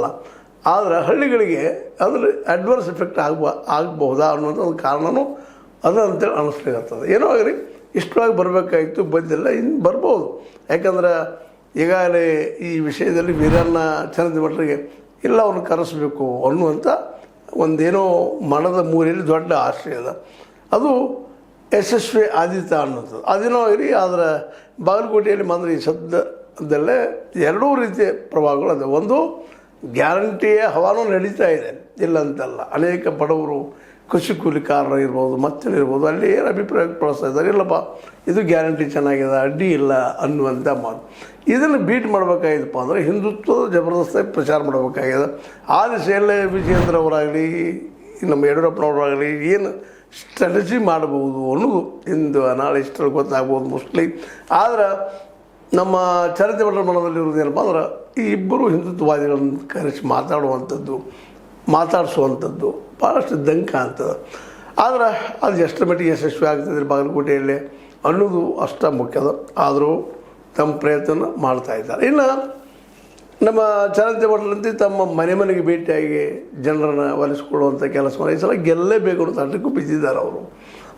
ತಪ್ಪಲ್ಲ. ಆದರೆ ಹಳ್ಳಿಗಳಿಗೆ ಅದ್ರ ಅಡ್ವರ್ಸ್ ಎಫೆಕ್ಟ್ ಆಗಬಹುದಾ ಅನ್ನೋಂಥ ಒಂದು ಕಾರಣವೂ ಅದು ಅಂತೇಳಿ ಅನ್ನಿಸ್ಲಿಕ್ಕತ್ತದ. ಏನೋ ಆಗಲಿ ಇಷ್ಟವಾಗಿ ಬರಬೇಕಾಗಿತ್ತು, ಬಂದಿಲ್ಲ, ಇನ್ನು ಬರ್ಬೋದು. ಯಾಕಂದ್ರೆ ಈಗಾಗಲೇ ಈ ವಿಷಯದಲ್ಲಿ ವೀರಣ್ಣ ಚರಂತಿ ಭಟ್ರಿಗೆ ಇಲ್ಲ ಅವ್ರನ್ನ ಕರೆಸಬೇಕು ಅನ್ನುವಂಥ ಒಂದೇನೋ ಮನದ ಮೂಲೆಯಲ್ಲಿ ದೊಡ್ಡ ಆಶಯ ಅದ. ಅದು ಯಶಸ್ವಿ ಆದಿತ ಅನ್ನೋಂಥದ್ದು ಅದೇನೋ ಇರಿ. ಆದರೆ ಬಾಗಲಕೋಟೆಯಲ್ಲಿ ಮಾತ್ರ ಈ ಸದ್ಯದಲ್ಲೇ ಎರಡೂ ರೀತಿಯ ಪ್ರಭಾವಗಳು ಅದೇ. ಒಂದು ಗ್ಯಾರಂಟಿಯ ಹವಾನೂ ನಡೀತಾ ಇದೆ, ಇಲ್ಲ ಅಂತಲ್ಲ. ಅನೇಕ ಬಡವರು ಕೃಷಿ ಕೂಲಿಕಾರರು ಇರ್ಬೋದು, ಮತ್ತೇನಿರ್ಬೋದು, ಅಲ್ಲಿ ಏನು ಅಭಿಪ್ರಾಯ ಪಡಿಸ್ತಾ ಇದ್ದಾರೆ, ಇಲ್ಲಪ್ಪ ಇದು ಗ್ಯಾರಂಟಿ ಚೆನ್ನಾಗಿದೆ, ಅಡ್ಡಿ ಇಲ್ಲ ಅನ್ನುವಂಥ ಮಾತು. ಇದನ್ನು ಬೀಟ್ ಮಾಡಬೇಕಾಗಿದ್ದಪ್ಪ ಅಂದರೆ ಹಿಂದುತ್ವದ ಜಬರ್ದಸ್ತಾಗಿ ಪ್ರಚಾರ ಮಾಡಬೇಕಾಗಿದೆ. ಆ ದಿಶೆಯಲ್ಲೇ ವಿಜಯೇಂದ್ರ ಅವರಾಗಲಿ ನಮ್ಮ ಯಡಿಯೂರಪ್ಪನವರಾಗಲಿ ಏನು ಸ್ಟ್ರಾಟಜಿ ಮಾಡಬಹುದು ಅನ್ನೋದು ಇಂದು ನಾಳೆ ಇಷ್ಟರಲ್ಲಿ ಗೊತ್ತಾಗ್ಬೋದು ಮೋಸ್ಟ್ಲಿ. ಆದರೆ ನಮ್ಮ ಚರಂತಿ ಭಟ್ರ ಮನದಲ್ಲಿರೋದು ಏನಪ್ಪ ಅಂದ್ರೆ ಈ ಇಬ್ಬರು ಹಿಂದುತ್ವವಾದಿಗಳನ್ನು ಕರೆಸಿ ಮಾತಾಡಿಸುವಂಥದ್ದು ಭಾಳಷ್ಟು ದಂಕ ಅಂತದೆ. ಆದರೆ ಅದು ಎಷ್ಟರ ಮಟ್ಟಿಗೆ ಯಶಸ್ವಿ ಆಗ್ತದೆ ಬಾಗಲಕೋಟೆಯಲ್ಲಿ ಅನ್ನೋದು ಅಷ್ಟ ಮುಖ್ಯದ. ಆದರೂ ತಮ್ಮ ಪ್ರಯತ್ನ ಮಾಡ್ತಾಯಿದ್ದಾರೆ. ಇನ್ನು ನಮ್ಮ ಚರಂತಿ ಭಟ್ರಂತೆ ತಮ್ಮ ಮನೆಗೆ ಭೇಟಿಯಾಗಿ ಜನರನ್ನು ಒಲಿಸ್ಕೊಳ್ಳುವಂಥ ಕೆಲಸವನ್ನು ಈ ಸಲ ಗೆಲ್ಲೇಬೇಕು ಅಂತ ಅಡ್ಡಕ್ಕೂ ಬಿದ್ದಿದ್ದಾರೆ ಅವರು.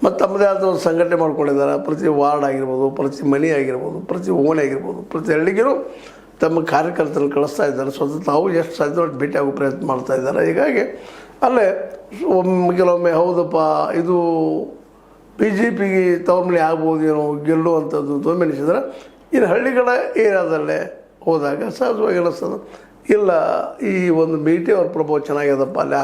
ಮತ್ತು ತಮ್ಮದೇ ಆದ ಒಂದು ಸಂಘಟನೆ ಮಾಡ್ಕೊಂಡಿದ್ದಾರೆ. ಪ್ರತಿ ವಾರ್ಡ್ ಆಗಿರ್ಬೋದು, ಪ್ರತಿ ಮನೆ ಆಗಿರ್ಬೋದು, ಪ್ರತಿ ಓಣಿ ಆಗಿರ್ಬೋದು, ಪ್ರತಿ ಹಳ್ಳಿಗೂ ತಮ್ಮ ಕಾರ್ಯಕರ್ತರನ್ನು ಕಳಿಸ್ತಾ ಇದ್ದಾರೆ. ಸ್ವತಃ ತಾವು ಎಷ್ಟು ಸಾಧ್ಯ ಭೇಟಿಯಾಗೋ ಪ್ರಯತ್ನ ಮಾಡ್ತಾ ಇದ್ದಾರೆ. ಹೀಗಾಗಿ ಅಲ್ಲೇ ಕೆಲವೊಮ್ಮೆ ಹೌದಪ್ಪ ಇದು BJPಗೆ ತವ್ರ ಮೇಲೆ ಆಗ್ಬೋದೇನೋ ಗೆಲ್ಲುವಂಥದ್ದು ಅಂತ ಎನಿಸಿದ್ರೆ, ಇನ್ನು ಹಳ್ಳಿಗಳ ಏರಿಯಾದಲ್ಲೇ ಹೋದಾಗ ಸಹಜವಾಗಿ ಅನ್ನಿಸ್ತದೆ ಇಲ್ಲ ಈ ಒಂದು ಭೇಟಿ ಅವ್ರ ಪ್ರಭಾವ ಚೆನ್ನಾಗ್ಯದಪ್ಪ, ಅಲ್ಲಿ